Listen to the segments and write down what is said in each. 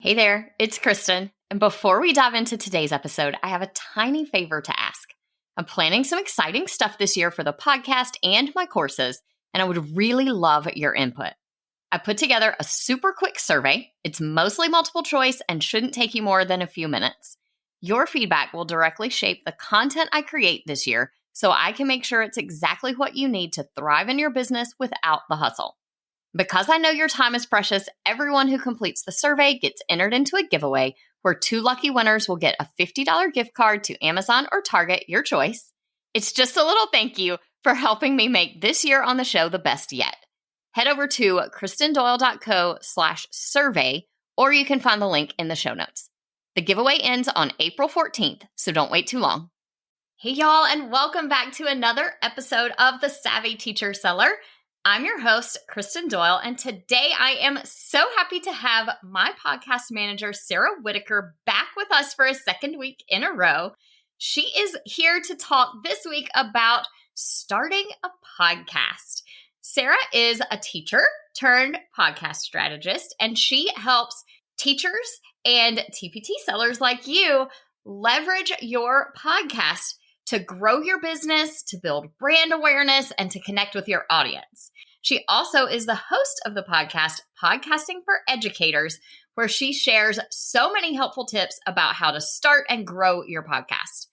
Hey there, it's Kristen. And before we dive into today's episode, I have a tiny favor to ask. I'm planning some exciting stuff this year for the podcast and my courses, and I would really love your input. I put together a super quick survey. It's mostly multiple choice and shouldn't take you more than a few minutes. Your feedback will directly shape the content I create this year, so I can make sure it's exactly what you need to thrive in your business without the hustle. Because I know your time is precious, everyone who completes the survey gets entered into a giveaway where 2 lucky winners will get a $50 gift card to Amazon or Target, your choice. It's just a little thank you for helping me make this year on the show the best yet. Head over to kristendoyle.co/survey, or you can find the link in the show notes. The giveaway ends on April 14th, so don't wait too long. Hey y'all, and welcome back to another episode of The Savvy Teacher Seller. I'm your host, Kristen Doyle, and today I am so happy to have my podcast manager, Sara Whittaker, back with us for a second week in a row. She is here to talk this week about starting a podcast. Sara is a teacher turned podcast strategist, and she helps teachers and TPT sellers like you leverage your podcast to grow your business, to build brand awareness, and to connect with your audience. She also is the host of the podcast, Podcasting for Educators, where she shares so many helpful tips about how to start and grow your podcast.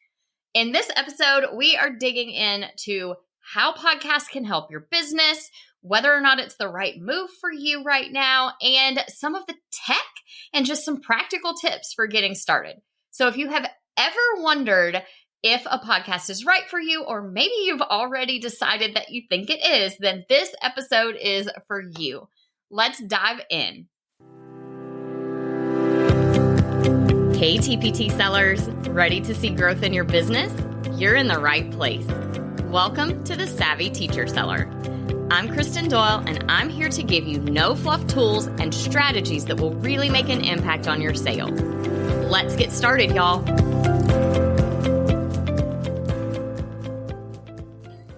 In this episode, we are digging into how podcasts can help your business, whether or not it's the right move for you right now, and some of the tech and just some practical tips for getting started. So if you have ever wondered if a podcast is right for you, or maybe you've already decided that you think it is, then this episode is for you. Let's dive in. Hey, TPT sellers, ready to see growth in your business? You're in the right place. Welcome to the Savvy Teacher Seller. I'm Kristen Doyle, and I'm here to give you no-fluff tools and strategies that will really make an impact on your sales. Let's get started, y'all.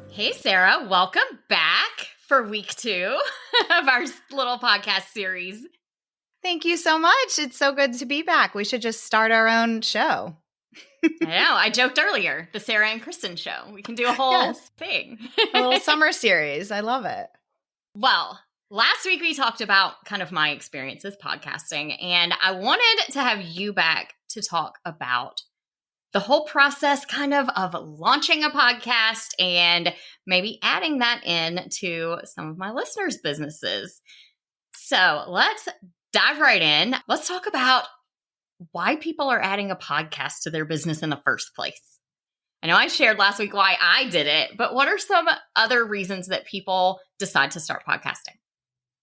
Hey, Sara, welcome back for week 2 of our little podcast series. Thank you so much. It's so good to be back. We should just start our own show. I know. I joked earlier, the Sara and Kristen show. We can do a whole thing. A little summer series. I love it. Well, last week we talked about kind of my experiences podcasting, and I wanted to have you back to talk about the whole process kind of launching a podcast and maybe adding that in to some of my listeners' businesses. So let's dive right in. Let's talk about why people are adding a podcast to their business in the first place. I know I shared last week why I did it, but what are some other reasons that people decide to start podcasting?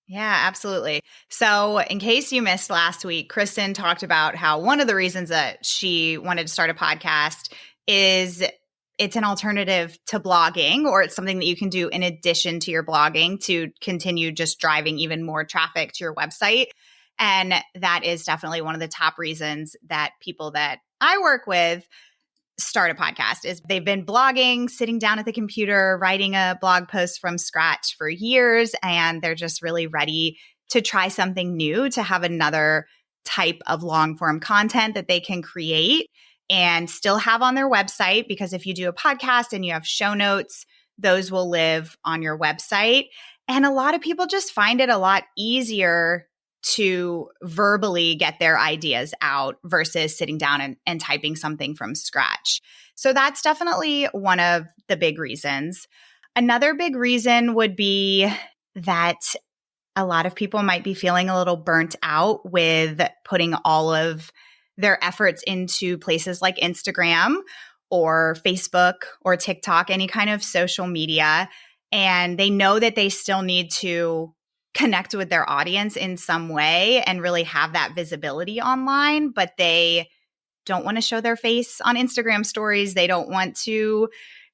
Yeah, absolutely. So in case you missed last week, Kristen talked about how one of the reasons that she wanted to start a podcast is it's an alternative to blogging, or it's something that you can do in addition to your blogging to continue just driving even more traffic to your website. And that is definitely one of the top reasons that people that I work with start a podcast is they've been blogging, sitting down at the computer, writing a blog post from scratch for years, and they're just really ready to try something new, to have another type of long form content that they can create and still have on their website. Because if you do a podcast and you have show notes, those will live on your website. And a lot of people just find it a lot easier to verbally get their ideas out versus sitting down and typing something from scratch. So that's definitely one of the big reasons. Another big reason would be that a lot of people might be feeling a little burnt out with putting all of their efforts into places like Instagram or Facebook or TikTok, any kind of social media. And they know that they still need to connect with their audience in some way and really have that visibility online, but they don't want to show their face on Instagram stories. They don't want to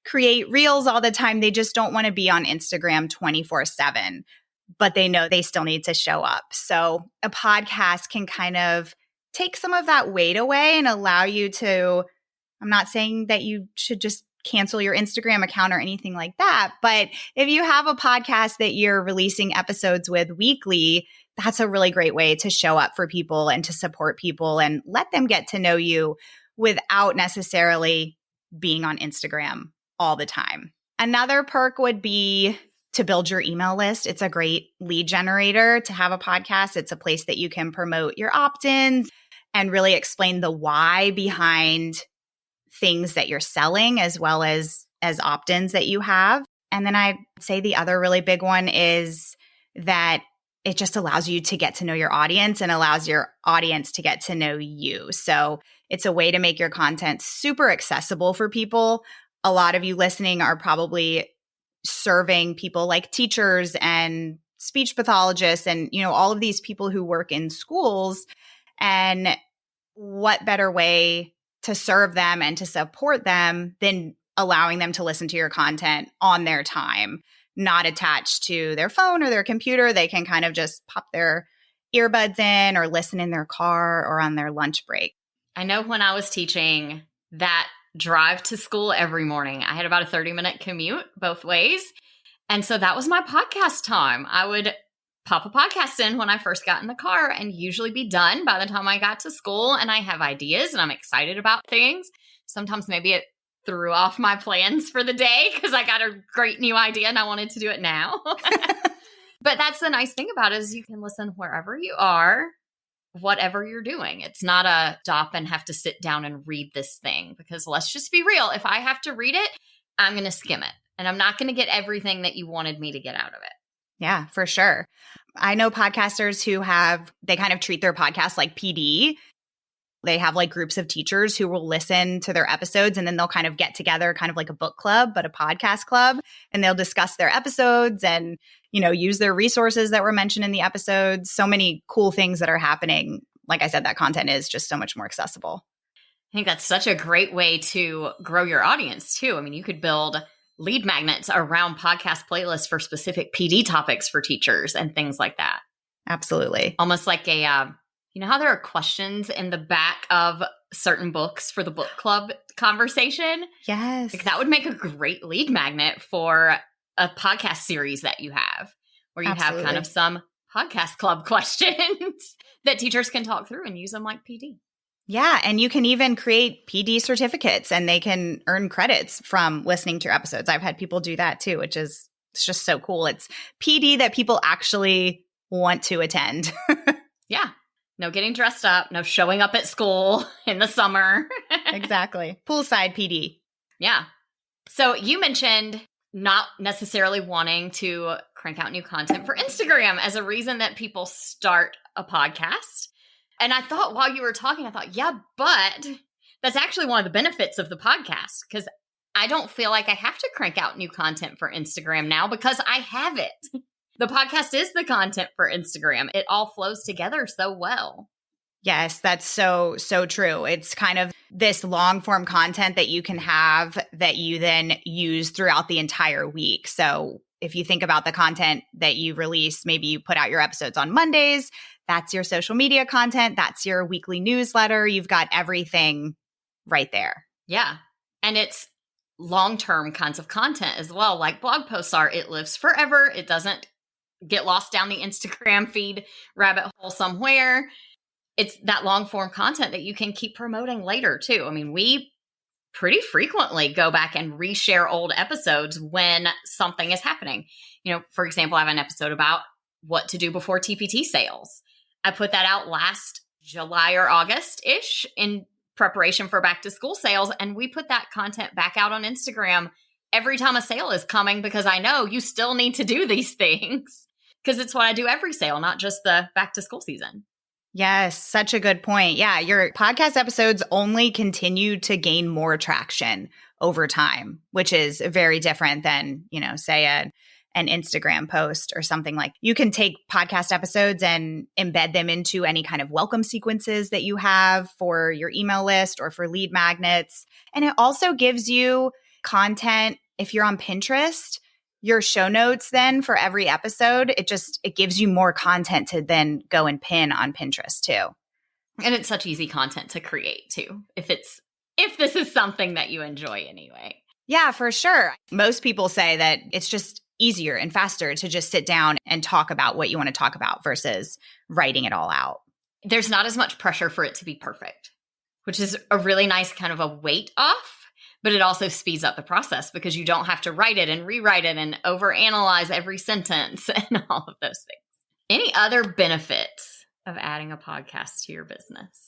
create reels all the time. They just don't want to be on Instagram 24/7, but they know they still need to show up. So a podcast can kind of take some of that weight away and allow you to, I'm not saying that you should just cancel your Instagram account or anything like that. But if you have a podcast that you're releasing episodes with weekly, that's a really great way to show up for people and to support people and let them get to know you without necessarily being on Instagram all the time. Another perk would be to build your email list. It's a great lead generator to have a podcast. It's a place that you can promote your opt-ins and really explain the why behind things that you're selling as well as opt-ins that you have. And then I'd say the other really big one is that it just allows you to get to know your audience and allows your audience to get to know you. So it's a way to make your content super accessible for people. A lot of you listening are probably serving people like teachers and speech pathologists and, all of these people who work in schools. And what better way to serve them and to support them than allowing them to listen to your content on their time, not attached to their phone or their computer. They can kind of just pop their earbuds in or listen in their car or on their lunch break. I know when I was teaching that drive to school every morning, I had about a 30-minute commute both ways. And so that was my podcast time. I would pop a podcast in when I first got in the car and usually be done by the time I got to school. And I have ideas and I'm excited about things. Sometimes maybe it threw off my plans for the day because I got a great new idea and I wanted to do it now. But that's the nice thing about it is you can listen wherever you are, whatever you're doing. It's not a stop and have to sit down and read this thing because let's just be real. If I have to read it, I'm going to skim it and I'm not going to get everything that you wanted me to get out of it. Yeah, for sure. I know podcasters who they kind of treat their podcast like PD. They have like groups of teachers who will listen to their episodes and then they'll kind of get together, kind of like a book club, but a podcast club, and they'll discuss their episodes and, use their resources that were mentioned in the episodes. So many cool things that are happening. Like I said, that content is just so much more accessible. I think that's such a great way to grow your audience too. I mean, you could build lead magnets around podcast playlists for specific PD topics for teachers and things like that. Absolutely. Almost like a, how there are questions in the back of certain books for the book club conversation? Yes. Like that would make a great lead magnet for a podcast series that you have, where you have kind of some podcast club questions that teachers can talk through and use them like PD. Yeah. And you can even create PD certificates and they can earn credits from listening to your episodes. I've had people do that too, it's just so cool. It's PD that people actually want to attend. Yeah. No getting dressed up, no showing up at school in the summer. Exactly. Poolside PD. Yeah. So you mentioned not necessarily wanting to crank out new content for Instagram as a reason that people start a podcast. And I thought while you were talking, yeah, but that's actually one of the benefits of the podcast because I don't feel like I have to crank out new content for Instagram now because I have it. The podcast is the content for Instagram. It all flows together so well. Yes, that's so true. It's kind of this long form content that you can have that you then use throughout the entire week. So if you think about the content that you release, maybe you put out your episodes on Mondays, that's your social media content, that's your weekly newsletter. You've got everything right there. Yeah. And it's long-term kinds of content as well, like blog posts are. It lives forever. It doesn't get lost down the Instagram feed rabbit hole somewhere. It's that long form content that you can keep promoting later too. I mean, we pretty frequently go back and reshare old episodes when something is happening. For example, I have an episode about what to do before TPT sales. I put that out last July or August-ish in preparation for back to school sales. And we put that content back out on Instagram every time a sale is coming because I know you still need to do these things because it's what I do every sale, not just the back to school season. Yes, such a good point. Yeah, your podcast episodes only continue to gain more traction over time, which is very different than, say an Instagram post or something like. You can take podcast episodes and embed them into any kind of welcome sequences that you have for your email list or for lead magnets. And it also gives you content if you're on Pinterest. Your show notes then for every episode, it gives you more content to then go and pin on Pinterest too. And it's such easy content to create too, if this is something that you enjoy anyway. Yeah, for sure. Most people say that it's just easier and faster to just sit down and talk about what you want to talk about versus writing it all out. There's not as much pressure for it to be perfect, which is a really nice kind of a weight off, but it also speeds up the process because you don't have to write it and rewrite it and overanalyze every sentence and all of those things. Any other benefits of adding a podcast to your business?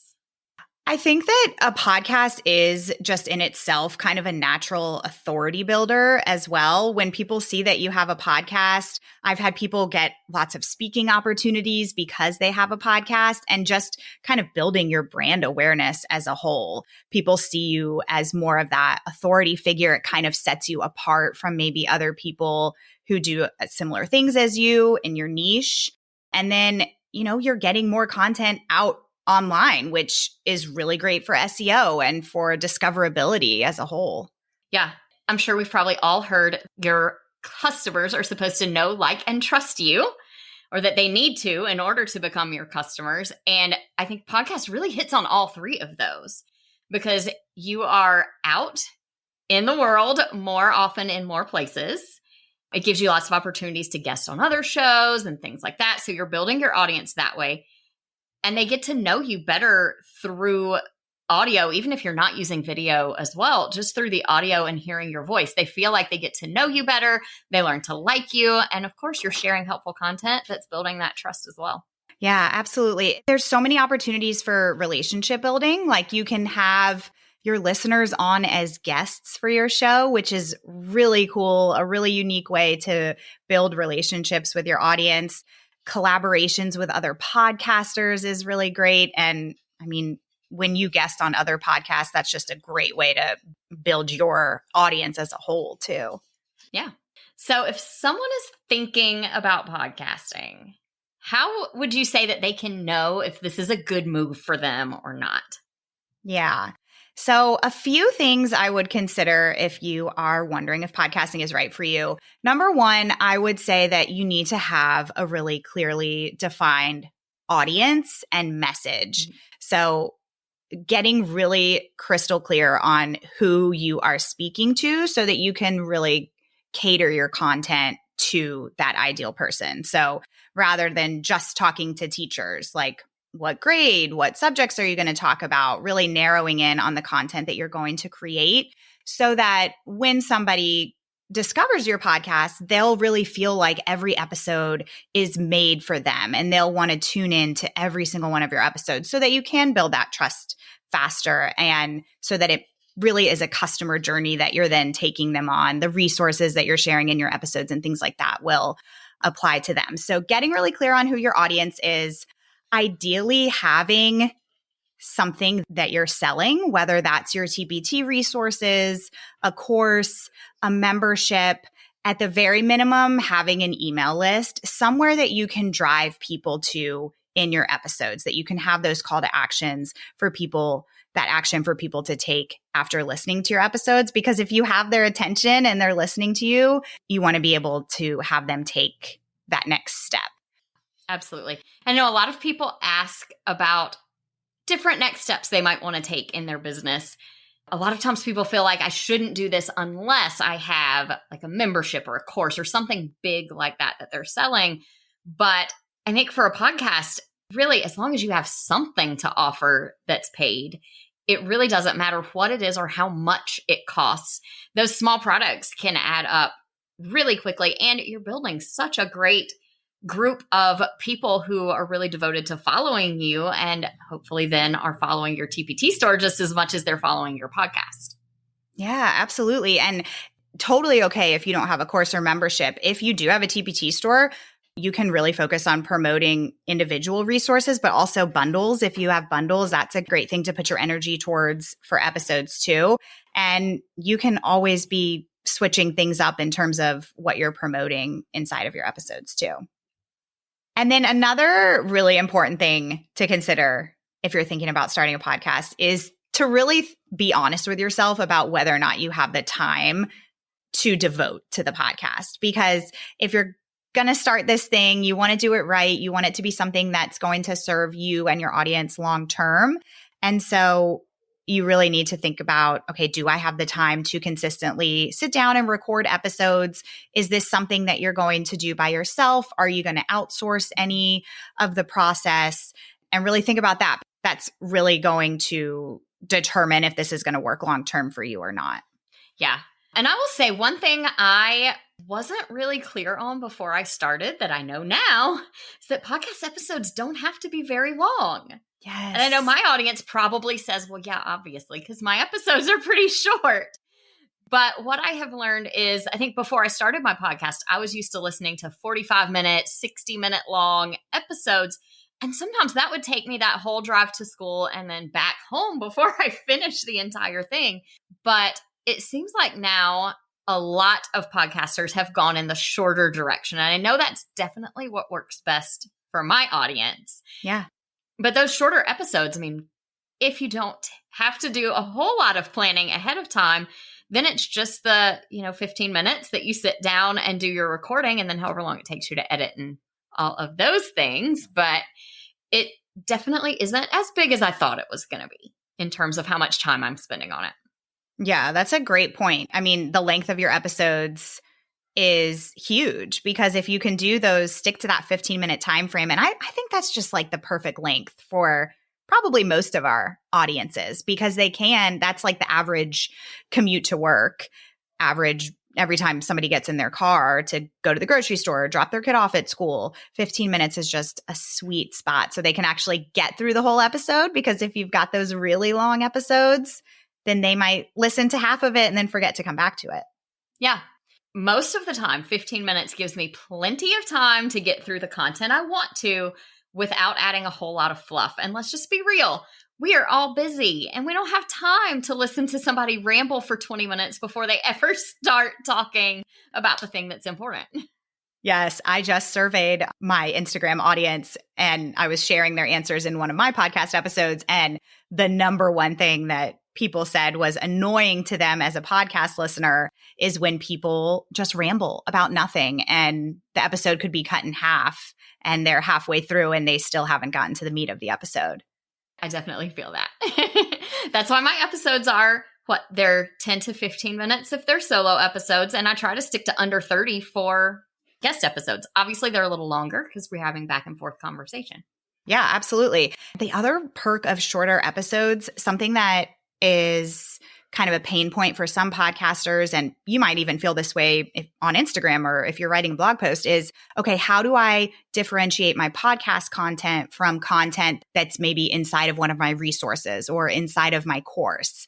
I think that a podcast is just in itself kind of a natural authority builder as well. When people see that you have a podcast, I've had people get lots of speaking opportunities because they have a podcast, and just kind of building your brand awareness as a whole. People see you as more of that authority figure. It kind of sets you apart from maybe other people who do similar things as you in your niche. And then, you're getting more content out online, which is really great for SEO and for discoverability as a whole. Yeah. I'm sure we've probably all heard your customers are supposed to know, like, and trust you, or that they need to in order to become your customers. And I think podcast really hits on all three of those because you are out in the world more often in more places. It gives you lots of opportunities to guest on other shows and things like that. So you're building your audience that way. And they get to know you better through audio, even if you're not using video as well, just through the audio and hearing your voice. They feel like they get to know you better. They learn to like you. And of course, you're sharing helpful content that's building that trust as well. Yeah, absolutely. There's so many opportunities for relationship building. Like you can have your listeners on as guests for your show, which is really cool, a really unique way to build relationships with your audience. Collaborations with other podcasters is really great. And I mean, when you guest on other podcasts, that's just a great way to build your audience as a whole too. Yeah. So if someone is thinking about podcasting, how would you say that they can know if this is a good move for them or not? Yeah. So a few things I would consider if you are wondering if podcasting is right for you. Number one, I would say that you need to have a really clearly defined audience and message. So getting really crystal clear on who you are speaking to so that you can really cater your content to that ideal person. So rather than just talking to teachers, like what grade, what subjects are you going to talk about, really narrowing in on the content that you're going to create so that when somebody discovers your podcast, they'll really feel like every episode is made for them and they'll want to tune in to every single one of your episodes so that you can build that trust faster and so that it really is a customer journey that you're then taking them on. The resources that you're sharing in your episodes and things like that will apply to them. So getting really clear on who your audience is, ideally having something that you're selling, whether that's your TPT resources, a course, a membership, at the very minimum, having an email list, somewhere that you can drive people to in your episodes, that you can have those call to actions for people, that action for people to take after listening to your episodes. Because if you have their attention and they're listening to you, you want to be able to have them take that next step. Absolutely. I know a lot of people ask about different next steps they might want to take in their business. A lot of times people feel like I shouldn't do this unless I have like a membership or a course or something big like that they're selling. But I think for a podcast, really, as long as you have something to offer that's paid, it really doesn't matter what it is or how much it costs. Those small products can add up really quickly. And you're building such a great group of people who are really devoted to following you and hopefully then are following your TPT store just as much as they're following your podcast. Yeah, absolutely. And totally okay if you don't have a course or membership. If you do have a TPT store, you can really focus on promoting individual resources, but also bundles. If you have bundles, that's a great thing to put your energy towards for episodes too. And you can always be switching things up in terms of what you're promoting inside of your episodes too. And then another really important thing to consider if you're thinking about starting a podcast is to really be honest with yourself about whether or not you have the time to devote to the podcast. Because if you're going to start this thing, you want to do it right. You want it to be something that's going to serve you and your audience long term. And so you really need to think about, okay, do I have the time to consistently sit down and record episodes? Is this something that you're going to do by yourself? Are you going to outsource any of the process? And really think about that. That's really going to determine if this is going to work long-term for you or not. Yeah. And I will say one thing I wasn't really clear on before I started that I know now is that podcast episodes don't have to be very long. Yes. And I know my audience probably says, well, yeah, obviously, because my episodes are pretty short. But what I have learned is, I think before I started my podcast, I was used to listening to 45-minute, 60-minute long episodes. And sometimes that would take me that whole drive to school and then back home before I finished the entire thing. But it seems like now a lot of podcasters have gone in the shorter direction. And I know that's definitely what works best for my audience. Yeah. But those shorter episodes, I mean, if you don't have to do a whole lot of planning ahead of time, then it's just the, 15 minutes that you sit down and do your recording, and then however long it takes you to edit and all of those things. But it definitely isn't as big as I thought it was going to be in terms of how much time I'm spending on it. Yeah, that's a great point. I mean, the length of your episodes is huge, because if you can do those, stick to that 15-minute time frame. And I think that's just like the perfect length for probably most of our audiences, because that's like the average commute to work, average every time somebody gets in their car to go to the grocery store, drop their kid off at school. 15 minutes is just a sweet spot so they can actually get through the whole episode, because if you've got those really long episodes, then they might listen to half of it and then forget to come back to it. Yeah. Most of the time, 15 minutes gives me plenty of time to get through the content I want to without adding a whole lot of fluff. And let's just be real. We are all busy and we don't have time to listen to somebody ramble for 20 minutes before they ever start talking about the thing that's important. Yes, I just surveyed my Instagram audience and I was sharing their answers in one of my podcast episodes. And the number one thing that people said was annoying to them as a podcast listener is when people just ramble about nothing and the episode could be cut in half and they're halfway through and they still haven't gotten to the meat of the episode. I definitely feel that. That's why my episodes are, they're 10 to 15 minutes if they're solo episodes. And I try to stick to under 30 for guest episodes. Obviously, they're a little longer because we're having back and forth conversation. Yeah, absolutely. The other perk of shorter episodes, something that is kind of a pain point for some podcasters, and you might even feel this way on Instagram or if you're writing a blog post, is, okay, how do I differentiate my podcast content from content that's maybe inside of one of my resources or inside of my course?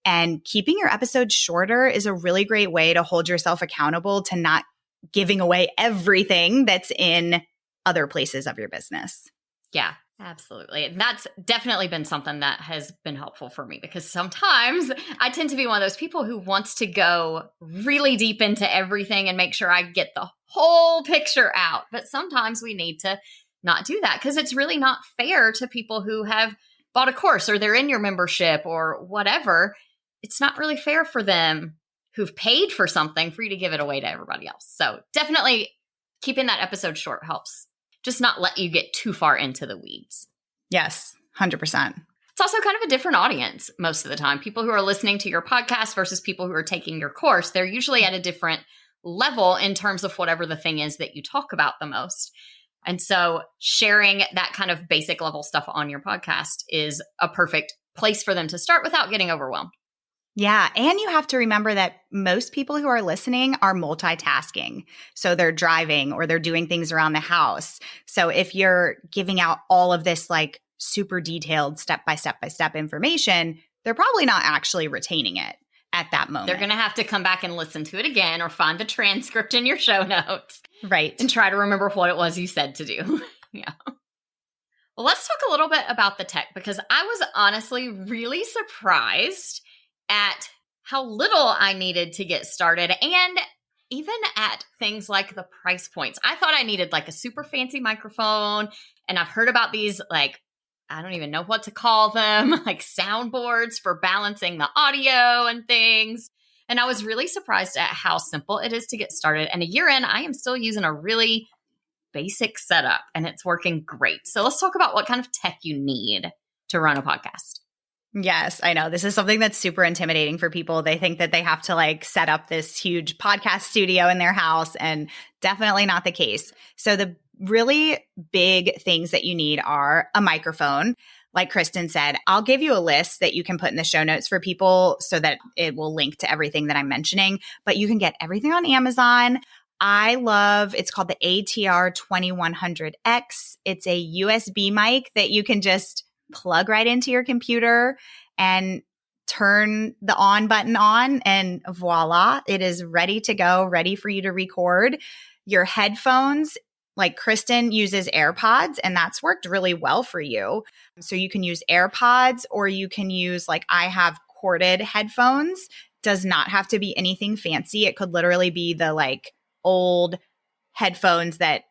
And keeping your episodes shorter is a really great way to hold yourself accountable to not giving away everything that's in other places of your business. Yeah, absolutely. And that's definitely been something that has been helpful for me, because sometimes I tend to be one of those people who wants to go really deep into everything and make sure I get the whole picture out. But sometimes we need to not do that, because it's really not fair to people who have bought a course or they're in your membership or whatever. It's not really fair for them who've paid for something for you to give it away to everybody else. So definitely keeping that episode short helps. Just not let you get too far into the weeds. Yes, 100%. It's also kind of a different audience most of the time. People who are listening to your podcast versus people who are taking your course, they're usually at a different level in terms of whatever the thing is that you talk about the most. And so sharing that kind of basic level stuff on your podcast is a perfect place for them to start without getting overwhelmed. Yeah. And you have to remember that most people who are listening are multitasking. So they're driving or they're doing things around the house. So if you're giving out all of this like super detailed step by step information, they're probably not actually retaining it at that moment. They're going to have to come back and listen to it again or find the transcript in your show notes. Right. And try to remember what it was you said to do. Yeah. Well, let's talk a little bit about the tech, because I was honestly really surprised at how little I needed to get started, and even at things like the price points. I thought I needed like a super fancy microphone, and I've heard about these, like, I don't even know what to call them, like soundboards for balancing the audio and things. And I was really surprised at how simple it is to get started. And a year in, I am still using a really basic setup and it's working great. So let's talk about what kind of tech you need to run a podcast. Yes, I know. This is something that's super intimidating for people. They think that they have to like set up this huge podcast studio in their house, and definitely not the case. So the really big things that you need are a microphone. Like Kristen said, I'll give you a list that you can put in the show notes for people so that it will link to everything that I'm mentioning, but you can get everything on Amazon. It's called the ATR 2100X. It's a USB mic that you can just plug right into your computer and turn the on button on, and voila, it is ready to go, ready for you to record. Your headphones, like Kristen uses AirPods, and that's worked really well for you. So you can use AirPods, or you can use, like I have, corded headphones. Does not have to be anything fancy. It could literally be the like old headphones that,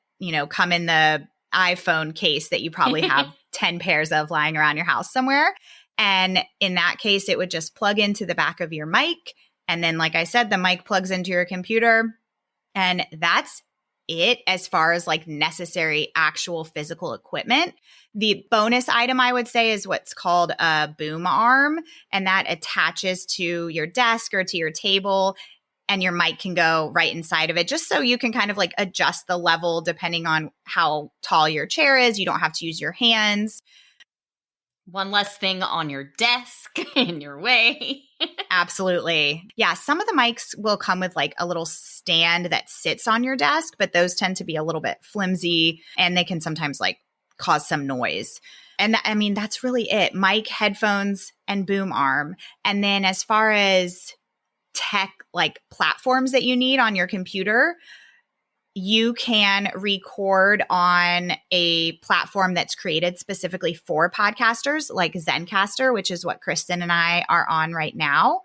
come in the iPhone case that you probably have 10 pairs of lying around your house somewhere. And in that case, it would just plug into the back of your mic. And then, like I said, the mic plugs into your computer. And that's it as far as like necessary actual physical equipment. The bonus item I would say is what's called a boom arm. And that attaches to your desk or to your table. And your mic can go right inside of it, just so you can kind of like adjust the level depending on how tall your chair is. You don't have to use your hands. One less thing on your desk in your way. Absolutely. Yeah. Some of the mics will come with like a little stand that sits on your desk, but those tend to be a little bit flimsy, and they can sometimes like cause some noise. And that's really it. Mic, headphones, and boom arm. And then as far as tech like platforms that you need on your computer, you can record on a platform that's created specifically for podcasters, like Zencastr, which is what Kristen and I are on right now.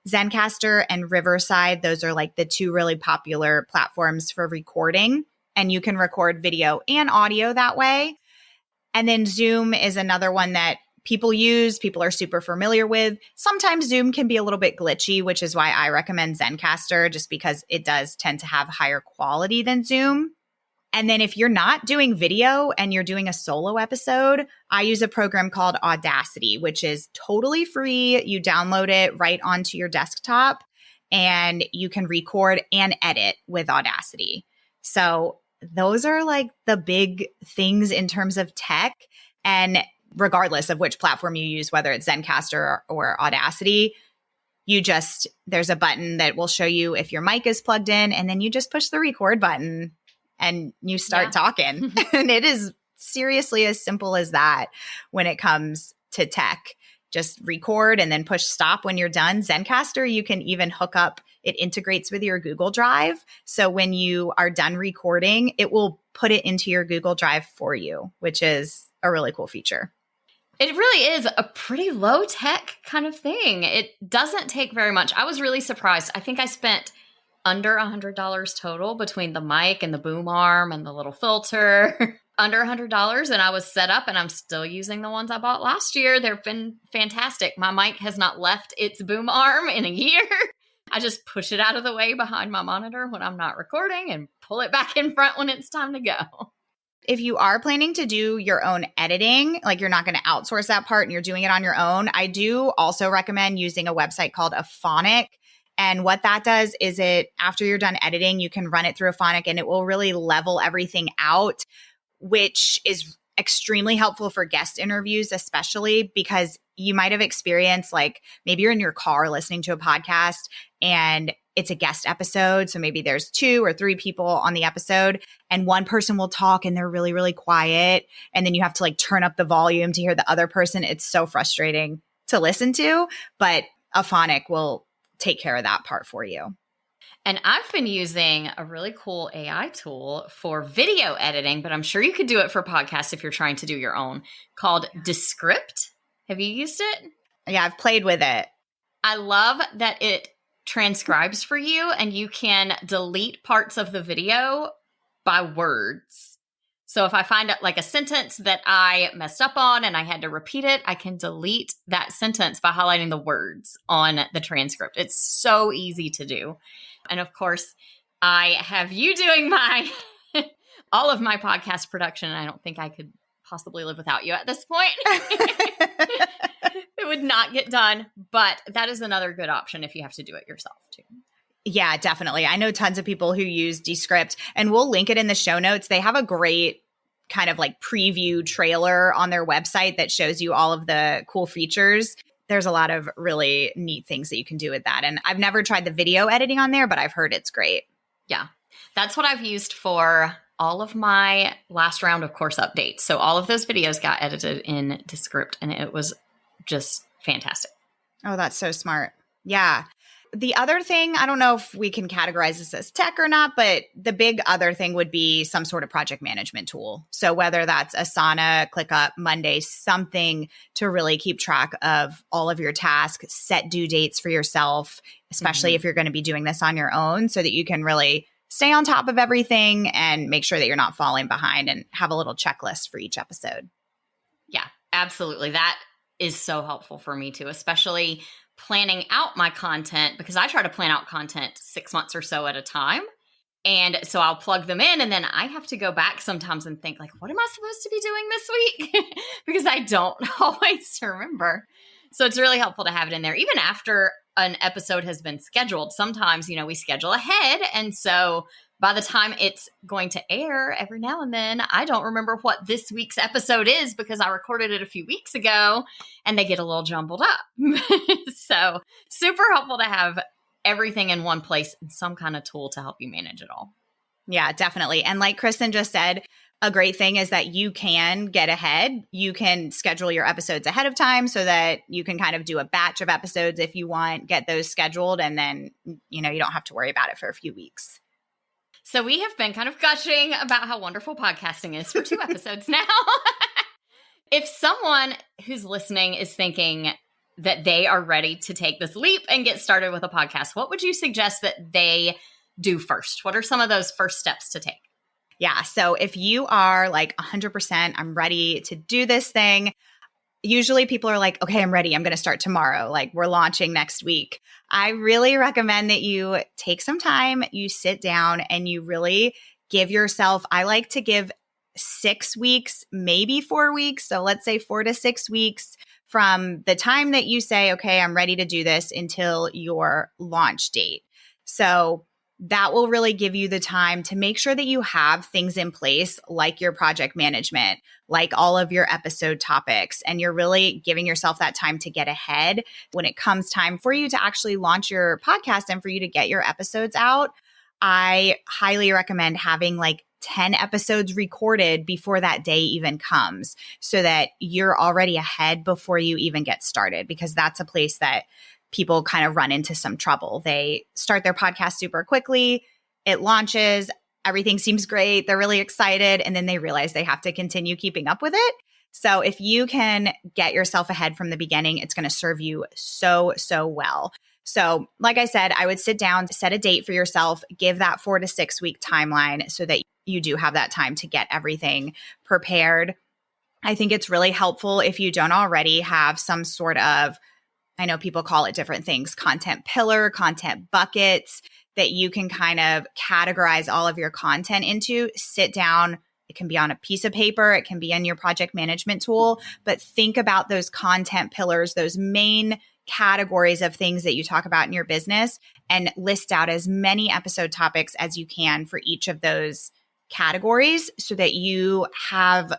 Zencastr and Riverside, those are like the two really popular platforms for recording, and you can record video and audio that way. And then Zoom is another one that people are super familiar with. Sometimes Zoom can be a little bit glitchy, which is why I recommend Zencastr, just because it does tend to have higher quality than Zoom. And then if you're not doing video and you're doing a solo episode, I use a program called Audacity, which is totally free. You download it right onto your desktop, and you can record and edit with Audacity. So those are like the big things in terms of tech. And regardless of which platform you use, whether it's Zencastr or Audacity, there's a button that will show you if your mic is plugged in, and then you just push the record button and you start talking. And it is seriously as simple as that when it comes to tech. Just record and then push stop when you're done. Zencastr, you can even hook up, it integrates with your Google Drive. So when you are done recording, it will put it into your Google Drive for you, which is a really cool feature. It really is a pretty low tech kind of thing. It doesn't take very much. I was really surprised. I think I spent under $100 total between the mic and the boom arm and the little filter. Under $100, and I was set up, and I'm still using the ones I bought last year. They've been fantastic. My mic has not left its boom arm in a year. I just push it out of the way behind my monitor when I'm not recording and pull it back in front when it's time to go. If you are planning to do your own editing, like you're not going to outsource that part and you're doing it on your own, I do also recommend using a website called Aphonic. And what that does is after you're done editing, you can run it through Aphonic, and it will really level everything out, which is extremely helpful for guest interviews, especially because you might have experienced, like maybe you're in your car listening to a podcast and it's a guest episode. So maybe there's 2 or 3 people on the episode, and one person will talk and they're really, really quiet. And then you have to like turn up the volume to hear the other person. It's so frustrating to listen to, but Aphonic will take care of that part for you. And I've been using a really cool AI tool for video editing, but I'm sure you could do it for podcasts if you're trying to do your own, called Descript. Have you used it? Yeah, I've played with it. I love that it transcribes for you, and you can delete parts of the video by words. So if I find like a sentence that I messed up on and I had to repeat it, I can delete that sentence by highlighting the words on the transcript. It's so easy to do. And of course, I have you doing all of my podcast production. And I don't think I could possibly live without you at this point, would not get done, but that is another good option if you have to do it yourself too. Yeah, definitely. I know tons of people who use Descript, and we'll link it in the show notes. They have a great kind of like preview trailer on their website that shows you all of the cool features. There's a lot of really neat things that you can do with that. And I've never tried the video editing on there, but I've heard it's great. Yeah, that's what I've used for all of my last round of course updates. So all of those videos got edited in Descript, and it was just fantastic. Oh, that's so smart. Yeah. The other thing, I don't know if we can categorize this as tech or not, but the big other thing would be some sort of project management tool. So whether that's Asana, ClickUp, Monday, something to really keep track of all of your tasks, set due dates for yourself, especially if you're going to be doing this on your own, so that you can really stay on top of everything and make sure that you're not falling behind, and have a little checklist for each episode. Yeah, absolutely. That is so helpful for me too, especially planning out my content, because I try to plan out content 6 months or so at a time. And so I'll plug them in, and then I have to go back sometimes and think like, what am I supposed to be doing this week? Because I don't always remember. So it's really helpful to have it in there. Even after an episode has been scheduled, sometimes, we schedule ahead. And so by the time it's going to air, every now and then, I don't remember what this week's episode is because I recorded it a few weeks ago, and they get a little jumbled up. So super helpful to have everything in one place and some kind of tool to help you manage it all. Yeah, definitely. And like Kristen just said, a great thing is that you can get ahead. You can schedule your episodes ahead of time so that you can kind of do a batch of episodes if you want, get those scheduled, and then, you don't have to worry about it for a few weeks. So we have been kind of gushing about how wonderful podcasting is for 2 episodes now. If someone who's listening is thinking that they are ready to take this leap and get started with a podcast, what would you suggest that they do first? What are some of those first steps to take? Yeah. So if you are like 100%, I'm ready to do this thing. Usually people are like, okay, I'm ready. I'm going to start tomorrow. Like, we're launching next week. I really recommend that you take some time, you sit down, and you really give yourself, I like to give 6 weeks, maybe 4 weeks. So let's say 4 to 6 weeks from the time that you say, okay, I'm ready to do this, until your launch date. So that will really give you the time to make sure that you have things in place, like your project management, like all of your episode topics, and you're really giving yourself that time to get ahead when it comes time for you to actually launch your podcast and for you to get your episodes out. I highly recommend having like 10 episodes recorded before that day even comes, so that you're already ahead before you even get started, because that's a place that people kind of run into some trouble. They start their podcast super quickly, it launches, everything seems great, they're really excited, and then they realize they have to continue keeping up with it. So if you can get yourself ahead from the beginning, it's going to serve you so well. So like I said, I would sit down, set a date for yourself, give that 4 to 6 week timeline so that you do have that time to get everything prepared. I think it's really helpful if you don't already have some sort of, I know people call it different things, content pillar, content buckets, that you can kind of categorize all of your content into. Sit down. It can be on a piece of paper. It can be in your project management tool. But think about those content pillars, those main categories of things that you talk about in your business, and list out as many episode topics as you can for each of those categories, so that you have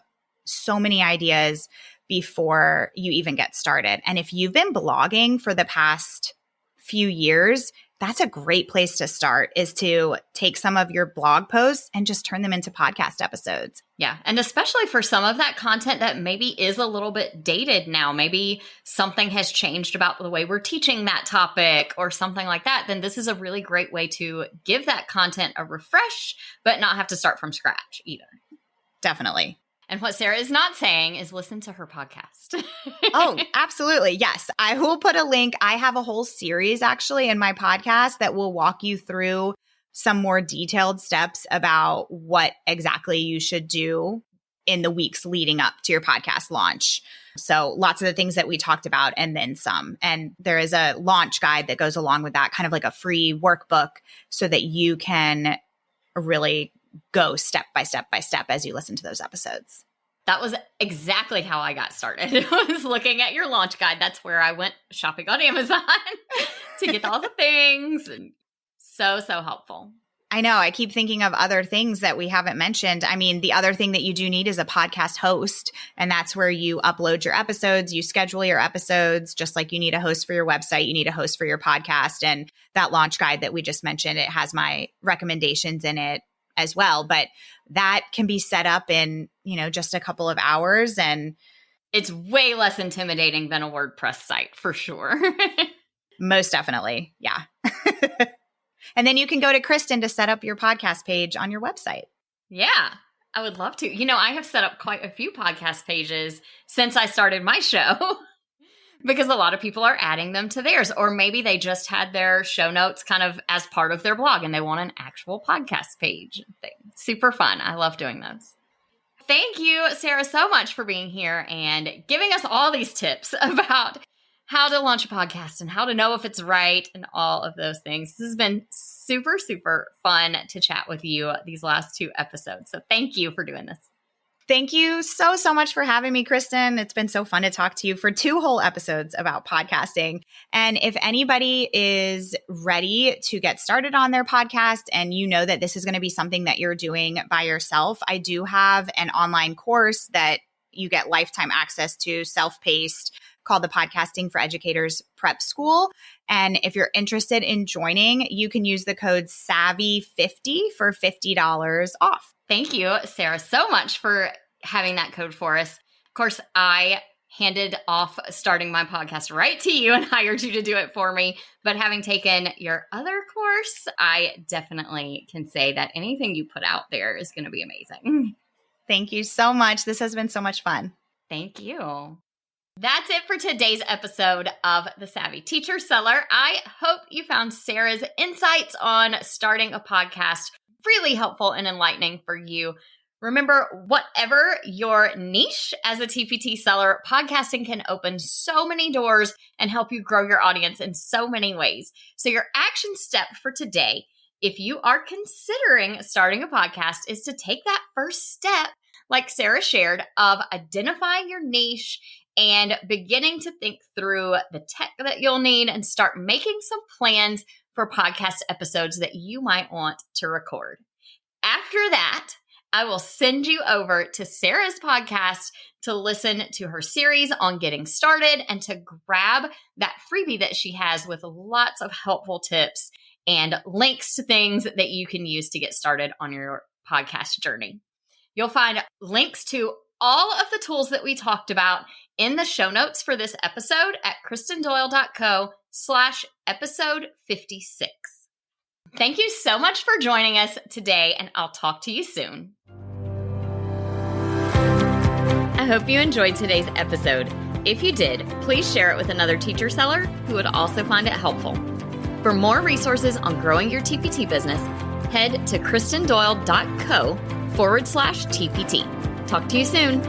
so many ideas before you even get started. And if you've been blogging for the past few years, that's a great place to start, is to take some of your blog posts and just turn them into podcast episodes. Yeah. And especially for some of that content that maybe is a little bit dated now, maybe something has changed about the way we're teaching that topic or something like that, then this is a really great way to give that content a refresh, but not have to start from scratch either. Definitely. And what Sara is not saying is listen to her podcast. Oh, absolutely. Yes. I will put a link. I have a whole series actually in my podcast that will walk you through some more detailed steps about what exactly you should do in the weeks leading up to your podcast launch. So lots of the things that we talked about and then some. And there is a launch guide that goes along with that, kind of like a free workbook, so that you can really go step by step by step as you listen to those episodes. That was exactly how I got started. I was looking at your launch guide. That's where I went shopping on Amazon to get all the things. And so helpful. I know. I keep thinking of other things that we haven't mentioned. I mean, the other thing that you do need is a podcast host, and that's where you upload your episodes, you schedule your episodes, just like you need a host for your website, you need a host for your podcast. And that launch guide that we just mentioned, it has my recommendations in it as well. But that can be set up in, just a couple of hours, and it's way less intimidating than a WordPress site for sure. Most definitely. Yeah. And then you can go to Kristen to set up your podcast page on your website. Yeah, I would love to. I have set up quite a few podcast pages since I started my show because a lot of people are adding them to theirs, or maybe they just had their show notes kind of as part of their blog and they want an actual podcast page thing. Super fun. I love doing those. Thank you, Sara, so much for being here and giving us all these tips about how to launch a podcast and how to know if it's right and all of those things. This has been super, super fun to chat with you these last 2 episodes. So thank you for doing this. Thank you so much for having me, Kristen. It's been so fun to talk to you for 2 whole episodes about podcasting. And if anybody is ready to get started on their podcast and you know that this is going to be something that you're doing by yourself, I do have an online course that you get lifetime access to, self-paced, called the Podcasting for Educators Prep School. And if you're interested in joining, you can use the code SAVVY50 for $50 off. Thank you, Sara, so much for having that code for us. Of course, I handed off starting my podcast right to you and hired you to do it for me. But having taken your other course, I definitely can say that anything you put out there is going to be amazing. Thank you so much. This has been so much fun. Thank you. That's it for today's episode of The Savvy Teacher Seller. I hope you found Sara's insights on starting a podcast really helpful and enlightening for you. Remember, whatever your niche as a TPT seller, podcasting can open so many doors and help you grow your audience in so many ways. So your action step for today, if you are considering starting a podcast, is to take that first step, like Sara shared, of identifying your niche and beginning to think through the tech that you'll need and start making some plans for podcast episodes that you might want to record. After that, I will send you over to Sara's podcast to listen to her series on getting started and to grab that freebie that she has with lots of helpful tips and links to things that you can use to get started on your podcast journey. You'll find links to all of the tools that we talked about in the show notes for this episode at kristendoyle.co/episode 56. Thank you so much for joining us today, and I'll talk to you soon. I hope you enjoyed today's episode. If you did, please share it with another teacher seller who would also find it helpful. For more resources on growing your TPT business, head to kristendoyle.co/TPT. Talk to you soon.